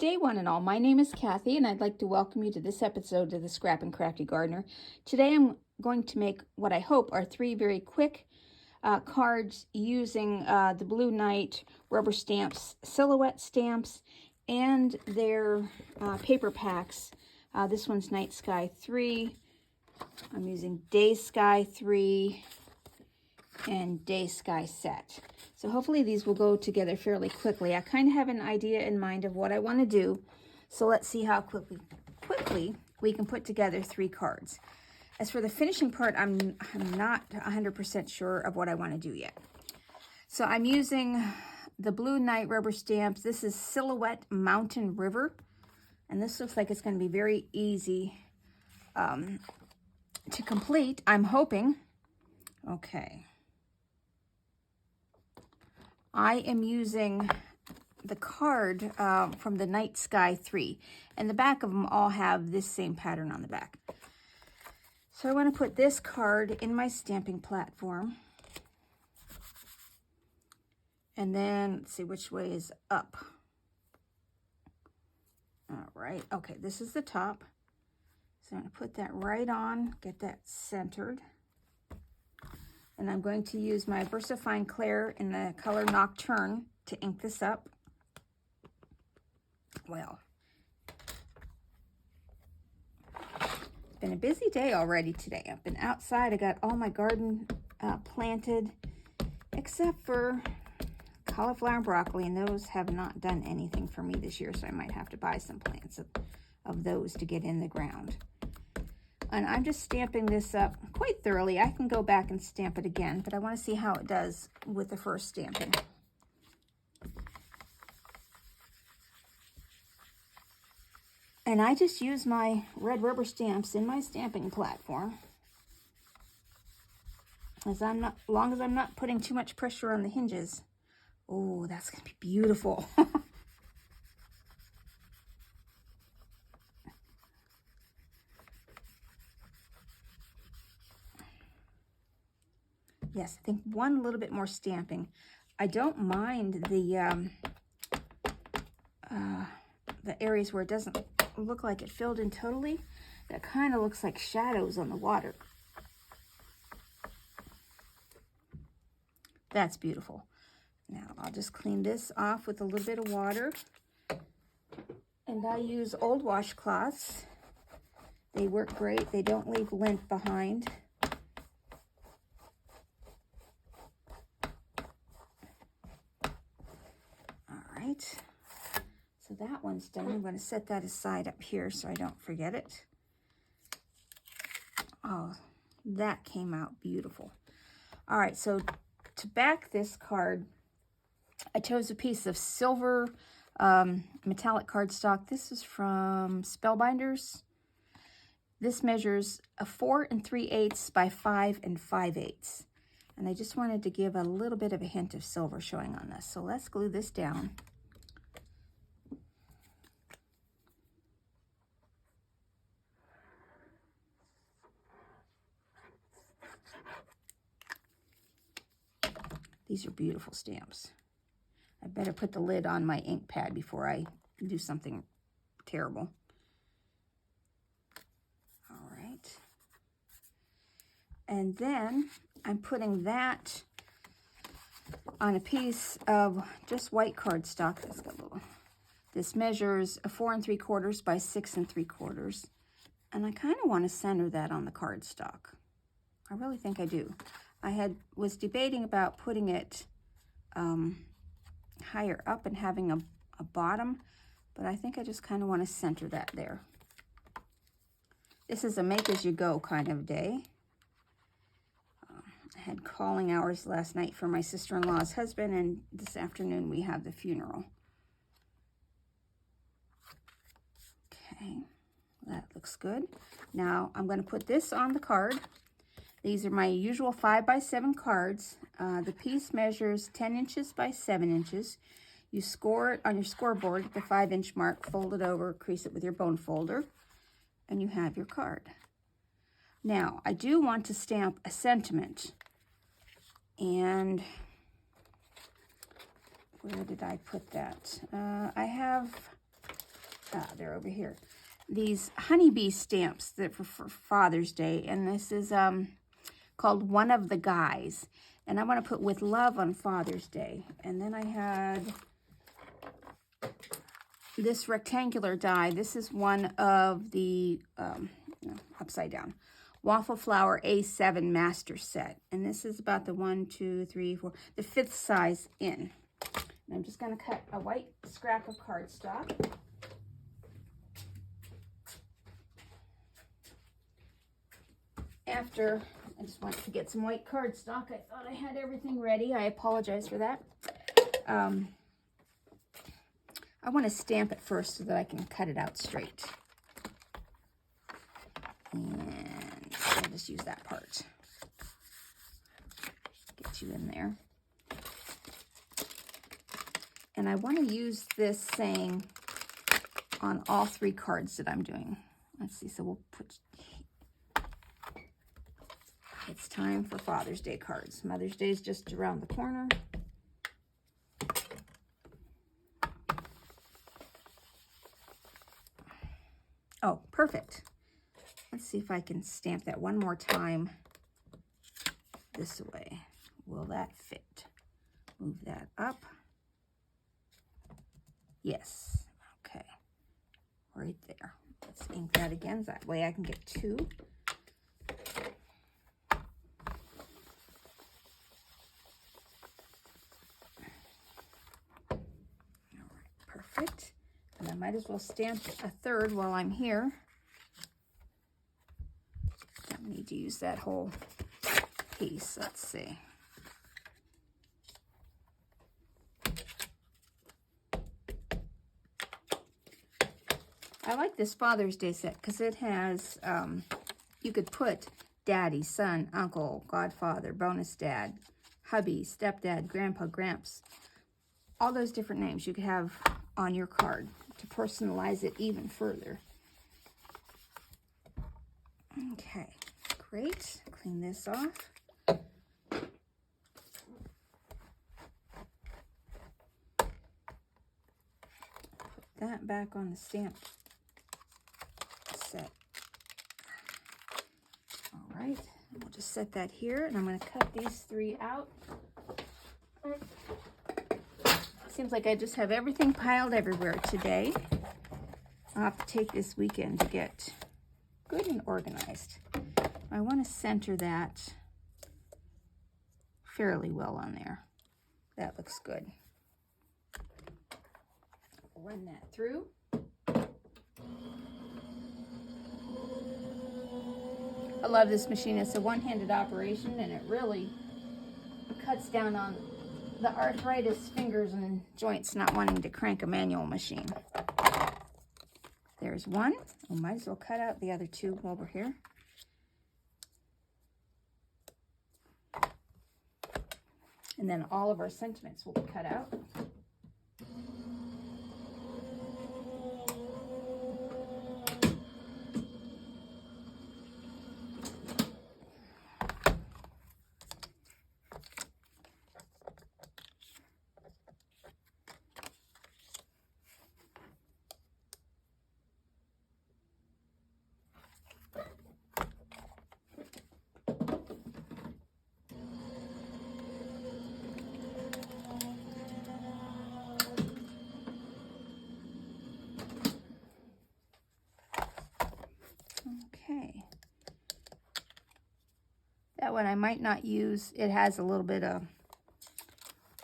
day, one and all. My name is Kathy, and I'd like to welcome you to this episode of the Scrap and Crafty Gardener. Today I'm going to make what I hope are three very quick cards using the Blue Night rubber stamps, silhouette stamps, and their paper packs. This one's Night Sky 3. I'm using Day Sky 3 and Day Sky Set. So hopefully these will go together fairly quickly. I kind of have an idea in mind of what I want to do. So let's see how quickly we can put together three cards. As for the finishing part, I'm not 100% sure of what I want to do yet. So I'm using the Blue Night rubber stamps. This is Silhouette Mountain River. And this looks like it's going to be very easy to complete, I'm hoping. Okay. I am using the card from the Night Sky 3, and the back of them all have this same pattern on the back. So I want to put this card in my stamping platform, and then let's see which way is up. All right, okay, this is the top. So I'm going to put that right on, get that centered. And I'm going to use my VersaFine Clair in the color Nocturne to ink this up. Well, it's been a busy day already today. I've been outside. I got all my garden planted, except for cauliflower and broccoli, and those have not done anything for me this year, so I might have to buy some plants of those to get in the ground. And I'm just stamping this up quite thoroughly. I can go back and stamp it again, but I want to see how it does with the first stamping. And I just use my red rubber stamps in my stamping platform. As long as I'm not putting too much pressure on the hinges. Oh, that's going to be beautiful. Yes, I think one little bit more stamping. I don't mind the areas where it doesn't look like it filled in totally. That kind of looks like shadows on the water. That's beautiful. Now I'll just clean this off with a little bit of water. And I use old washcloths. They work great. They don't leave lint behind. So that one's done. I'm going to set that aside up here so I don't forget it. Oh, that came out beautiful. All right, so to back this card, I chose a piece of silver metallic cardstock. This is from Spellbinders. This measures a 4 3/8 by 5 5/8. And I just wanted to give a little bit of a hint of silver showing on this. So let's glue this down. These are beautiful stamps. I better put the lid on my ink pad before I do something terrible. All right. And then I'm putting that on a piece of just white cardstock. That's got a little. This measures a 4 3/4 by 6 3/4. And I kind of want to center that on the cardstock. I really think I do. I was debating about putting it higher up and having a bottom, but I think I just kind of want to center that there. This is a make-as-you-go kind of day. I had calling hours last night for my sister-in-law's husband, and this afternoon we have the funeral. Okay, that looks good. Now I'm going to put this on the card. These are my usual 5 by 7 cards. The piece measures 10 inches by 7 inches. You score it on your scoreboard at the 5-inch mark, fold it over, crease it with your bone folder, and you have your card. Now, I do want to stamp a sentiment. And where did I put that? I have they're over here. These honeybee stamps that for Father's Day, and this is called One of the Guys, and I want to put with love on Father's Day. And then I had this rectangular die. This is one of the no, upside down Waffle Flower A7 master set, and this is about the 1, 2, 3, 4, the 5th size in. And I'm just going to cut a white scrap of cardstock. After I just wanted to get some white cardstock, I thought I had everything ready. I apologize for that. I want to stamp it first so that I can cut it out straight. And I'll just use that part. Get you in there. And I want to use this saying on all 3 cards that I'm doing. Let's see, so we'll put... It's time for Father's Day cards. Mother's Day is just around the corner. Oh, perfect. Let's see if I can stamp that one more time this way. Will that fit? Move that up. Yes. Okay. Right there. Let's ink that again. That way I can get 2. Perfect. And I might as well stamp a 3rd while I'm here. Don't need to use that whole piece. Let's see. I like this Father's Day set because it has, you could put daddy, son, uncle, godfather, bonus dad, hubby, stepdad, grandpa, gramps, all those different names you could have on your card to personalize it even further. Okay, great. Clean this off. Put that back on the stamp set. All right, we'll just set that here, and I'm going to cut these 3 out. Seems like I just have everything piled everywhere today. I'll have to take this weekend to get good and organized. I want to center that fairly well on there. That looks good. Run that through. I love this machine. It's a one-handed operation, and it really cuts down on the arthritis fingers and joints not wanting to crank a manual machine. There's one. We might as well cut out the other 2 while we're here. And then all of our sentiments will be cut out. Okay. That one I might not use. It has a little bit of,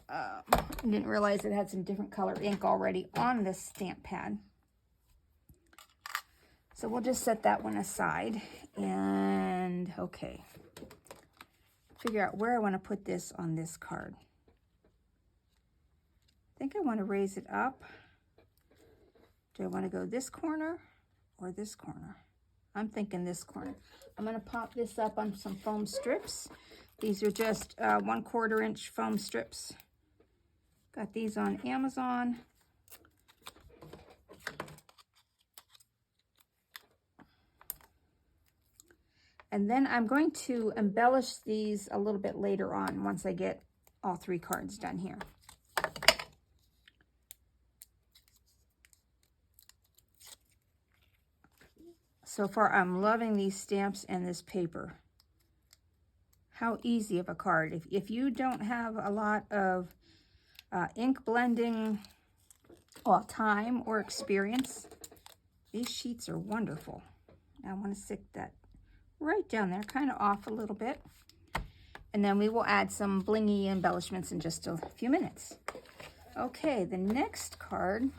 I didn't realize it had some different color ink already on this stamp pad. So we'll just set that one aside. And okay, figure out where I want to put this on this card. I think I want to raise it up. Do I want to go this corner or this corner? I'm thinking this corner. I'm going to pop this up on some foam strips. These are just 1/4 inch foam strips. Got these on Amazon. And then I'm going to embellish these a little bit later on once I get all 3 cards done here. So far, I'm loving these stamps and this paper. How easy of a card. If you don't have a lot of ink blending time or experience, these sheets are wonderful. I want to stick that right down there, kind of off a little bit. And then we will add some blingy embellishments in just a few minutes. Okay, the next card,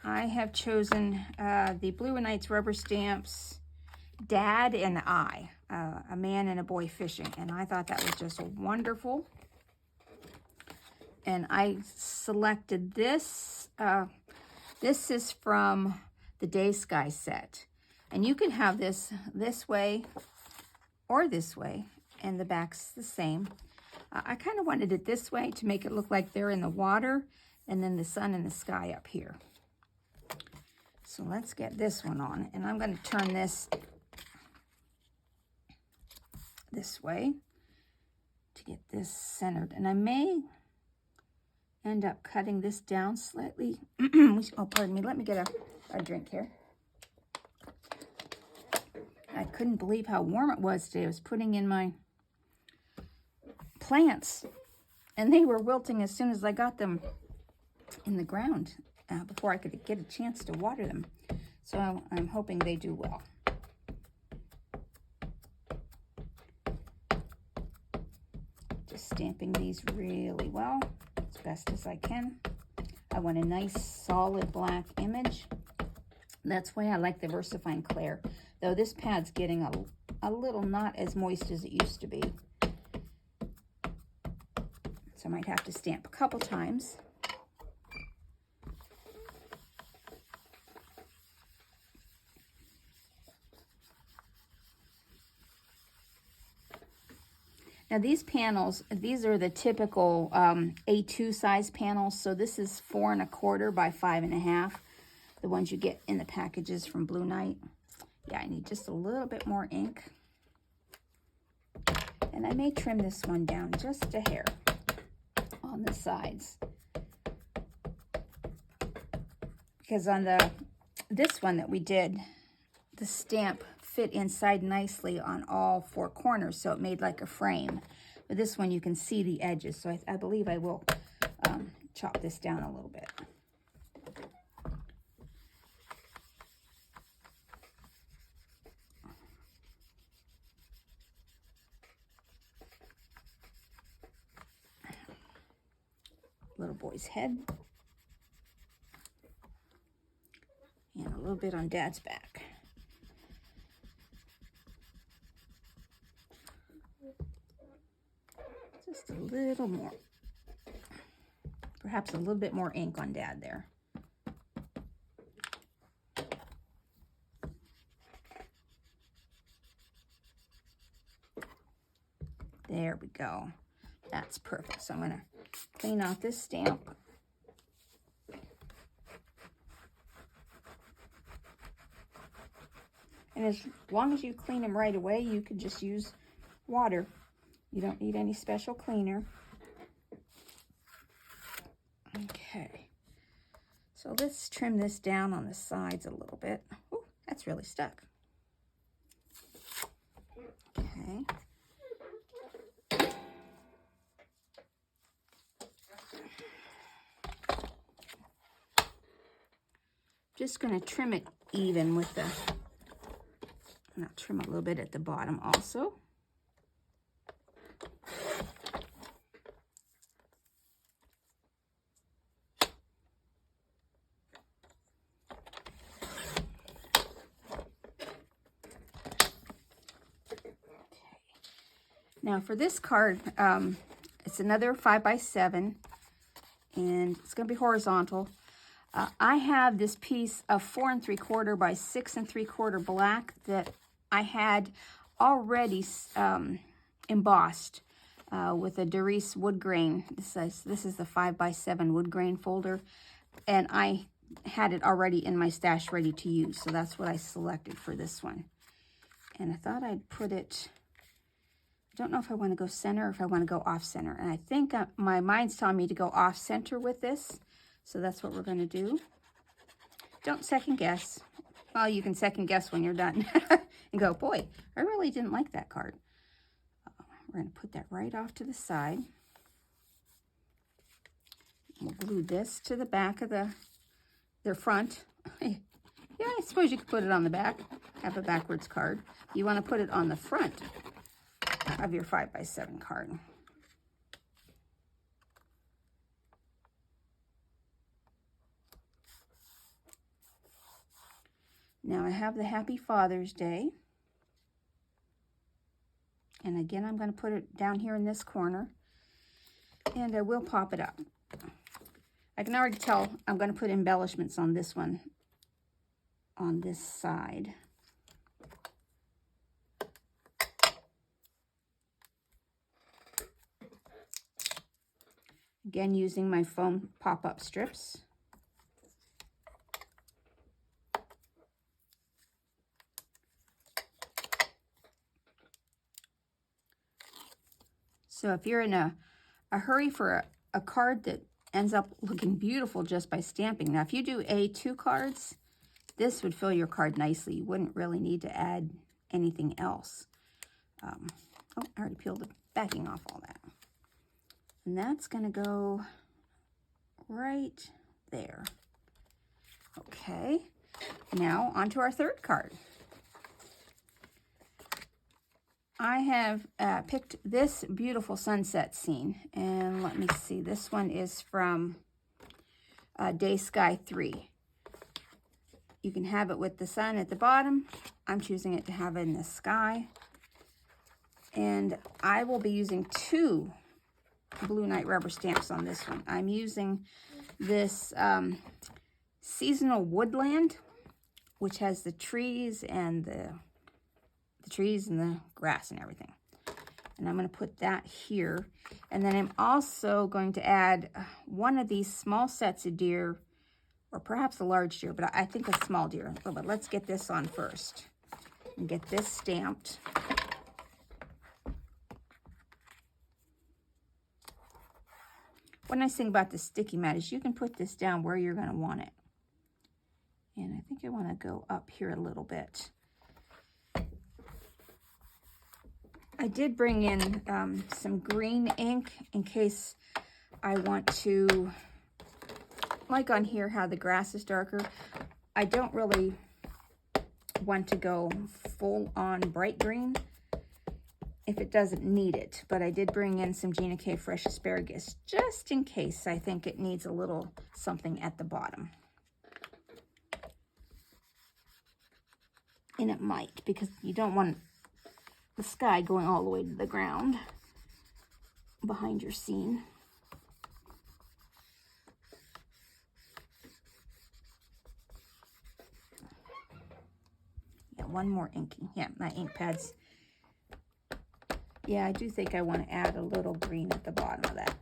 I have chosen the Blue and Knights rubber stamps, Dad and I, a man and a boy fishing. And I thought that was just wonderful. And I selected this. This is from the Day Sky set. And you can have this way or this way, and the back's the same. I kind of wanted it this way to make it look like they're in the water, and then the sun and the sky up here. So let's get this one on, and I'm going to turn this way to get this centered. And I may end up cutting this down slightly. Oh, pardon me. Let me get a drink here. I couldn't believe how warm it was today. I was putting in my plants, and they were wilting as soon as I got them in the ground before I could get a chance to water them. So I'm hoping they do well. Just stamping these really well, as best as I can. I want a nice solid black image. That's why I like the VersaFine Clair, though this pad's getting a little not as moist as it used to be. So I might have to stamp a couple times. Now these panels, these are the typical A2 size panels. So this is 4 1/4 by 5 1/2. The ones you get in the packages from Blue Knight. Yeah, I need just a little bit more ink. And I may trim this one down just a hair on the sides. Because on this one that we did, the stamp fit inside nicely on all 4 corners, so it made like a frame. But this one you can see the edges, so I believe I will chop this down a little bit. Little boy's head. And a little bit on Dad's back. Just a little more. Perhaps a little bit more ink on Dad there. There we go. That's perfect. So I'm going to clean out this stamp. And as long as you clean them right away, you can just use water. You don't need any special cleaner. Okay. So let's trim this down on the sides a little bit. Ooh, that's really stuck. Okay. Just going to trim it even with the, and I'll trim a little bit at the bottom also. Now for this card, it's another 5 by 7, and it's going to be horizontal. I have this piece of 4 3/4 by 6 3/4 black that I had already embossed with a Doris wood grain. This is the 5 by 7 wood grain folder, and I had it already in my stash ready to use, so that's what I selected for this one. And I thought I'd put it, I don't know if I want to go center or if I want to go off center, and I think my mind's telling me to go off center with this. So that's what we're going to do. Don't second guess. Well, you can second guess when you're done and go, boy, I really didn't like that card. We're going to put that right off to the side. We'll glue this to the back of their front. Yeah, I suppose you could put it on the back, have a backwards card. You want to put it on the front of your 5x7 card. Now I have the Happy Father's Day. And again, I'm going to put it down here in this corner. And I will pop it up. I can already tell I'm going to put embellishments on this one, on this side. Again, using my foam pop-up strips. So if you're in a hurry for a card that ends up looking beautiful just by stamping. Now, if you do A2 cards, this would fill your card nicely. You wouldn't really need to add anything else. Oh, I already peeled the backing off all that. And that's going to go right there. Okay. Now, onto our third card. I have picked this beautiful sunset scene, and let me see, this one is from Day Sky 3. You can have it with the sun at the bottom. I'm choosing it to have it in the sky. And I will be using 2 Blue Night rubber stamps on this one. I'm using this Seasonal Woodland, which has the trees and the grass and everything. And I'm going to put that here. And then I'm also going to add one of these small sets of deer, or perhaps a large deer, but I think a small deer. Oh, but let's get this on first and get this stamped. One nice thing about the sticky mat is you can put this down where you're going to want it. And I think I want to go up here a little bit. I did bring in some green ink in case I want to, like on here how the grass is darker, I don't really want to go full on bright green if it doesn't need it. But I did bring in some GinaK fresh asparagus just in case I think it needs a little something at the bottom. And it might, because you don't want the sky going all the way to the ground behind your scene. Yeah, one more inking. Yeah, my ink pads. Yeah, I do think I want to add a little green at the bottom of that.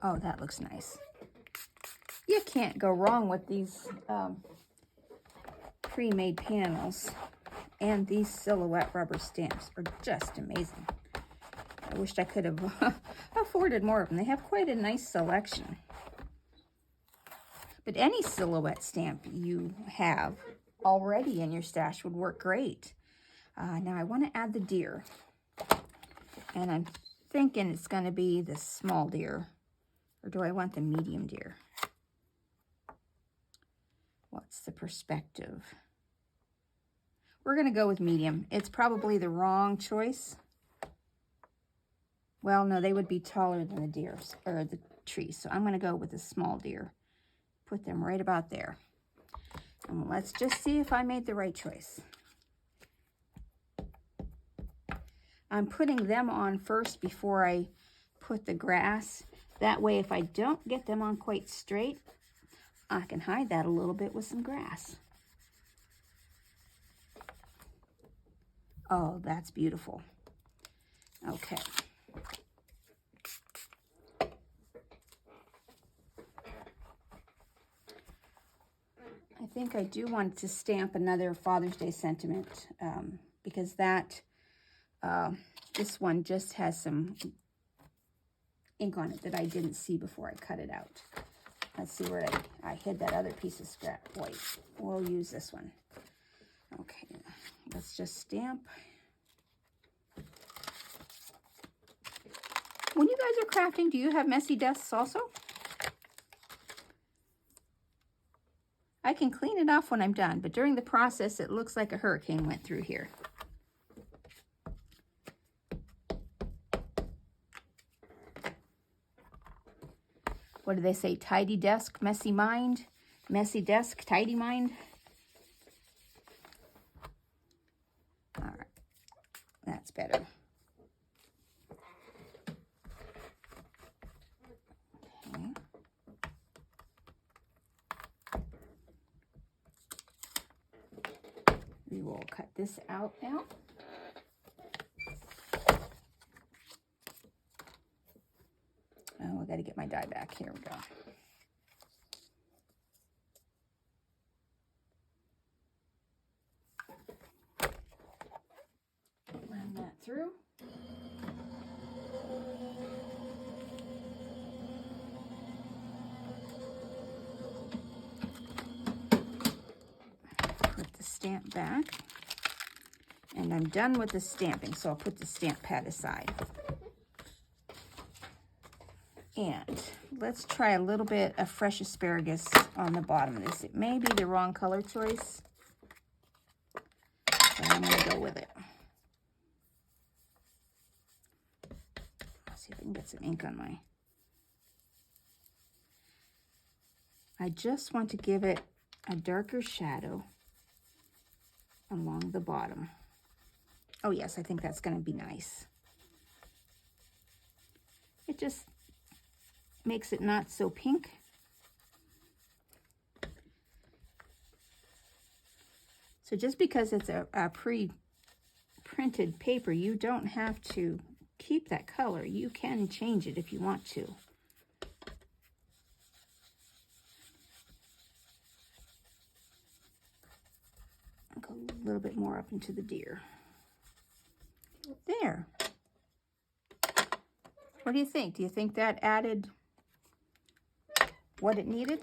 Oh, that looks nice. You can't go wrong with these pre-made panels, and these silhouette rubber stamps are just amazing. I wished I could have afforded more of them. They have quite a nice selection. But any silhouette stamp you have already in your stash would work great. Now I want to add the deer, and I'm thinking it's going to be the small deer. Or do I want the medium deer? What's the perspective? We're going to go with medium. It's probably the wrong choice. Well, no, they would be taller than the deers, or the trees. So I'm going to go with the small deer. Put them right about there. And let's just see if I made the right choice. I'm putting them on first before I put the grass. That way, if I don't get them on quite straight, I can hide that a little bit with some grass. Oh, that's beautiful. Okay. I think I do want to stamp another Father's Day sentiment because that, this one just has some ink on it that I didn't see before I cut it out. Let's see where I hid that other piece of scrap white. We'll use this one. Okay, let's just stamp. When you guys are crafting, do you have messy desks also? I can clean it off when I'm done, but during the process, it looks like a hurricane went through here. What do they say? Tidy desk, messy mind. Messy desk, tidy mind. All right, that's better. Okay. We will cut this out now. Oh, I got to get my die back. Here we go. Run that through. Put the stamp back. And I'm done with the stamping, so I'll put the stamp pad aside. And let's try a little bit of fresh asparagus on the bottom of this. It may be the wrong color choice, but I'm going to go with it. Let's see if I can get some ink on my... I just want to give it a darker shadow along the bottom. Oh yes, I think that's going to be nice. It just makes it not so pink. So just because it's a pre-printed paper, you don't have to keep that color. You can change it if you want to. I'll go a little bit more up into the deer. There. What do you think? Do you think that added what it needed?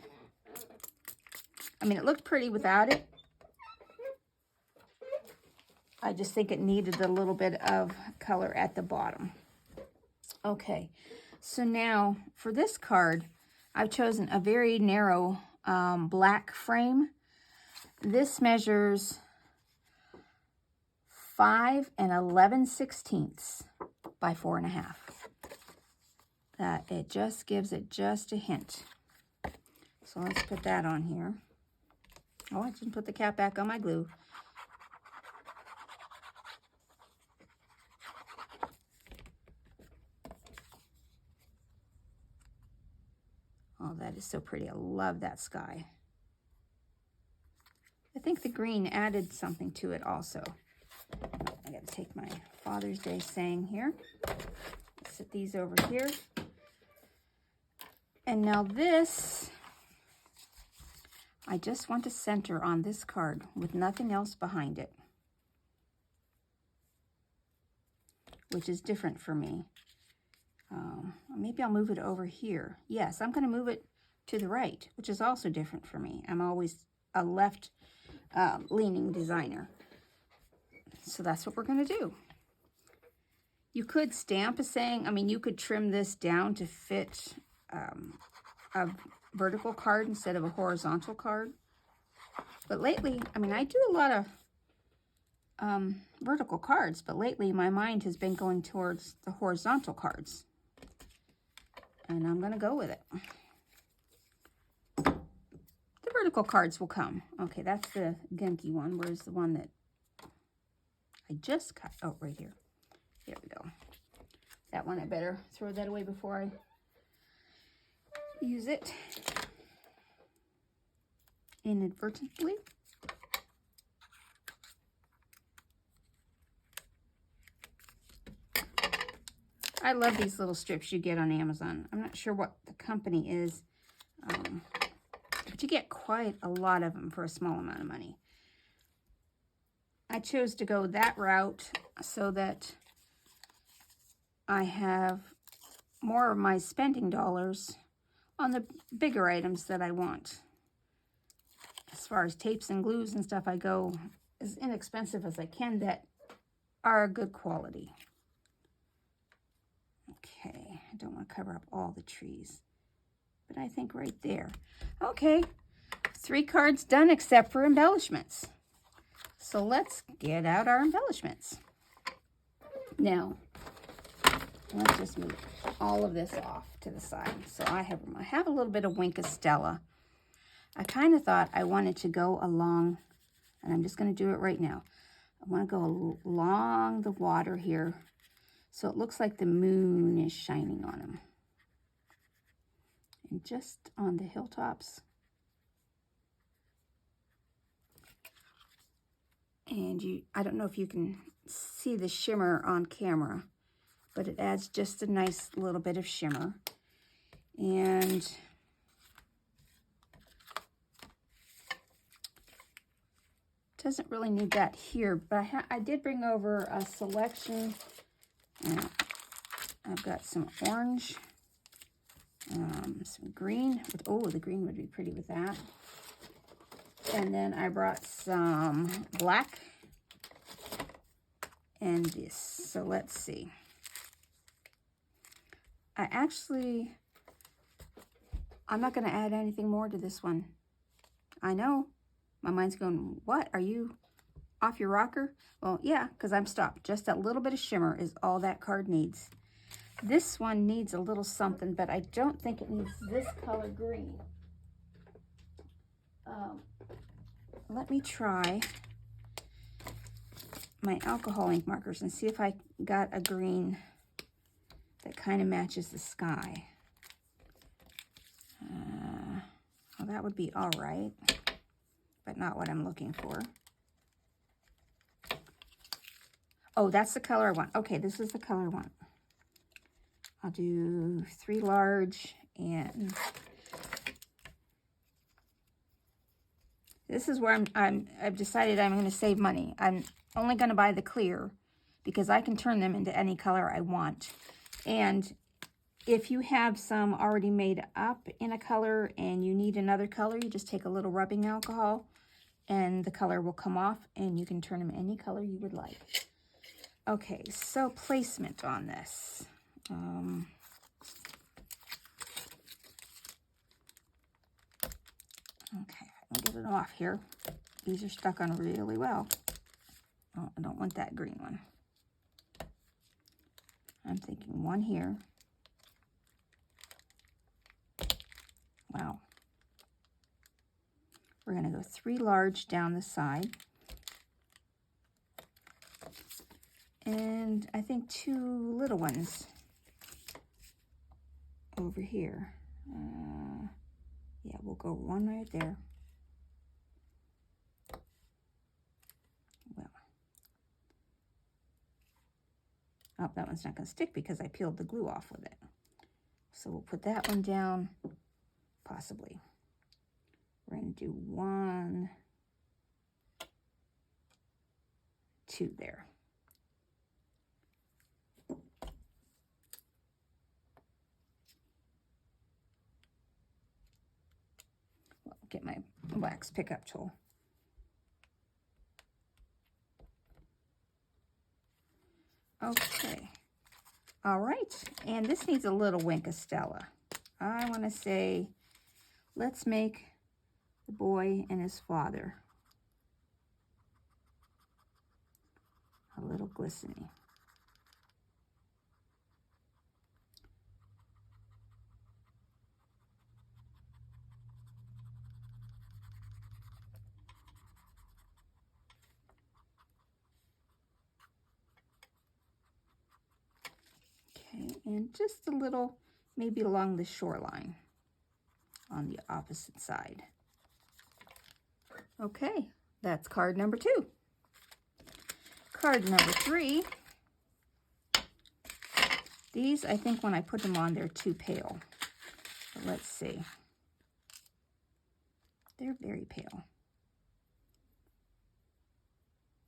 I mean, it looked pretty without it. I just think it needed a little bit of color at the bottom. Okay, so now for this card, I've chosen a very narrow black frame. This measures 5 11/16 by 4.5. That it just gives it just a hint. So let's put that on here. Oh, I didn't put the cap back on my glue. Oh, that is so pretty. I love that sky. I think the green added something to it also. I got to take my Father's Day saying here. Set these over here. And now this, I just want to center on this card with nothing else behind it, which is different for me. Maybe I'll move it over here. Yes, I'm going to move it to the right, which is also different for me. I'm always a left leaning designer. So that's what we're going to do. You could stamp a saying. I mean, you could trim this down to fit a vertical card instead of a horizontal card. But lately, I mean, I do a lot of vertical cards, but lately my mind has been going towards the horizontal cards. And I'm going to go with it. The vertical cards will come. Okay, that's the gunky one. Where's the one that I just cut? Oh, right here. There we go. That one, I better throw that away before I use it inadvertently. I love these little strips you get on Amazon. I'm not sure what the company is, but But you get quite a lot of them for a small amount of money. I chose to go that route so that I have more of my spending dollars on the bigger items that I want. As far as tapes and glues and stuff, I go as inexpensive as I can that are good quality. Okay, I don't want to cover up all the trees, but I think right there. Okay, 3 cards done except for embellishments. So let's get out our embellishments. Now, let's just move all of this off to the side. So I have a little bit of Wink of Stella. I kind of thought I wanted to go along, and I'm just going to do it right now. I want to go along the water here, so it looks like the moon is shining on them. And just on the hilltops. And I don't know if you can see the shimmer on camera, but it adds just a nice little bit of shimmer. And doesn't really need that here, but I did bring over a selection. I've got some orange, some green. Oh, the green would be pretty with that. And then I brought some black and this. So let's see. I'm not going to add anything more to this one. I know. My mind's going, what? Are you off your rocker? Well, yeah, because I'm stopped. Just a little bit of shimmer is all that card needs. This one needs a little something, but I don't think it needs this color green. Let me try my alcohol ink markers and see if I got a green that kind of matches the sky. Well, that would be all right, but not what I'm looking for. Oh, that's the color I want. Okay, this is the color I want. I'll do 3 large, and this is where I've decided I'm going to save money. I'm only going to buy the clear because I can turn them into any color I want. And if you have some already made up in a color and you need another color, you just take a little rubbing alcohol and the color will come off and you can turn them any color you would like. Okay, so placement on this. Okay, I'll get it off here. These are stuck on really well. Oh, I don't want that green one. I'm thinking one here. Wow. We're going to go 3 large down the side. And I think 2 little ones over here. Yeah, we'll go one right there. Well, oh, that one's not going to stick because I peeled the glue off with it. So we'll put that one down, possibly. We're going to do 1, 2 there. Get my wax pickup tool. Okay. All right. And this needs a little Wink of Stella. I want to say, let's make the boy and his father a little glistening. And just a little, maybe along the shoreline on the opposite side. Okay, that's card number 2. Card number 3. These, I think when I put them on, they're too pale. But let's see. They're very pale.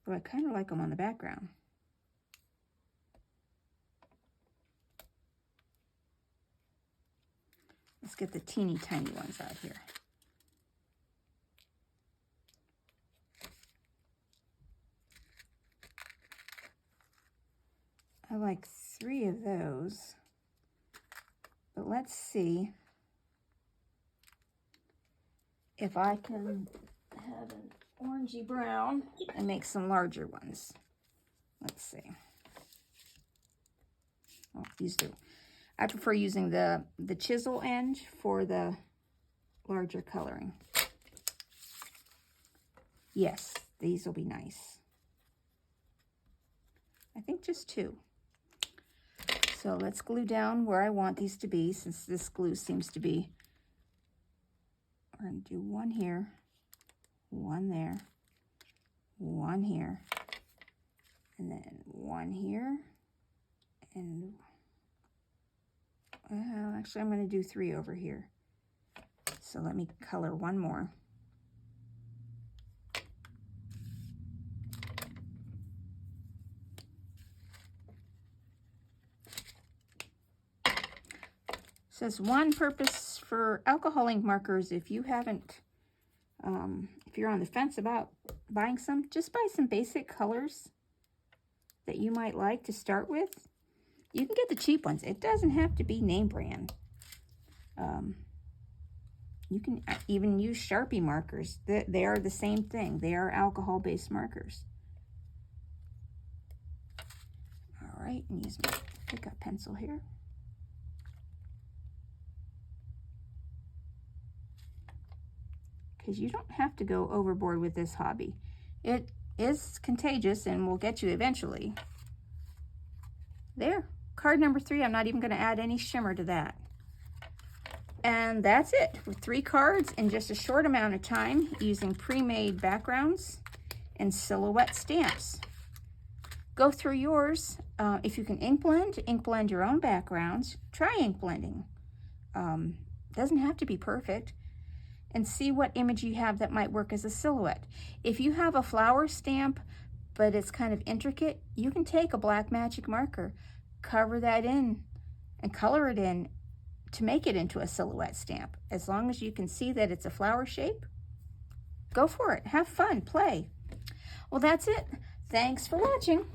But I kind of like them on the background. Let's get the teeny tiny ones out here. I like 3 of those. But let's see if I can have an orangey brown and make some larger ones. Let's see. Oh, these do. I prefer using the chisel end for the larger coloring. Yes, these will be nice. I think just 2. So let's glue down where I want these to be, since this glue seems to be. We're going to do 1 here, 1 there, 1 here, and then 1 here, and actually I'm going to do 3 over here. So let me color 1 more. Says one purpose for alcohol ink markers. If you haven't, if you're on the fence about buying some, just buy some basic colors that you might like to start with. You can get the cheap ones. It doesn't have to be name brand. You can even use Sharpie markers. They are the same thing. They are alcohol-based markers. All right, and use my pickup pencil here. Because you don't have to go overboard with this hobby. It is contagious and will get you eventually. There, card number 3. I'm not even going to add any shimmer to that. And that's it, with 3 cards in just a short amount of time using pre-made backgrounds and silhouette stamps. Go through yours. If you can ink blend your own backgrounds. Try ink blending. Doesn't have to be perfect. And see what image you have that might work as a silhouette. If you have a flower stamp, but it's kind of intricate, you can take a black magic marker, cover that in, and color it in to make it into a silhouette stamp. As long as you can see that it's a flower shape, go for it. Have fun, play. Well, that's it. Thanks for watching.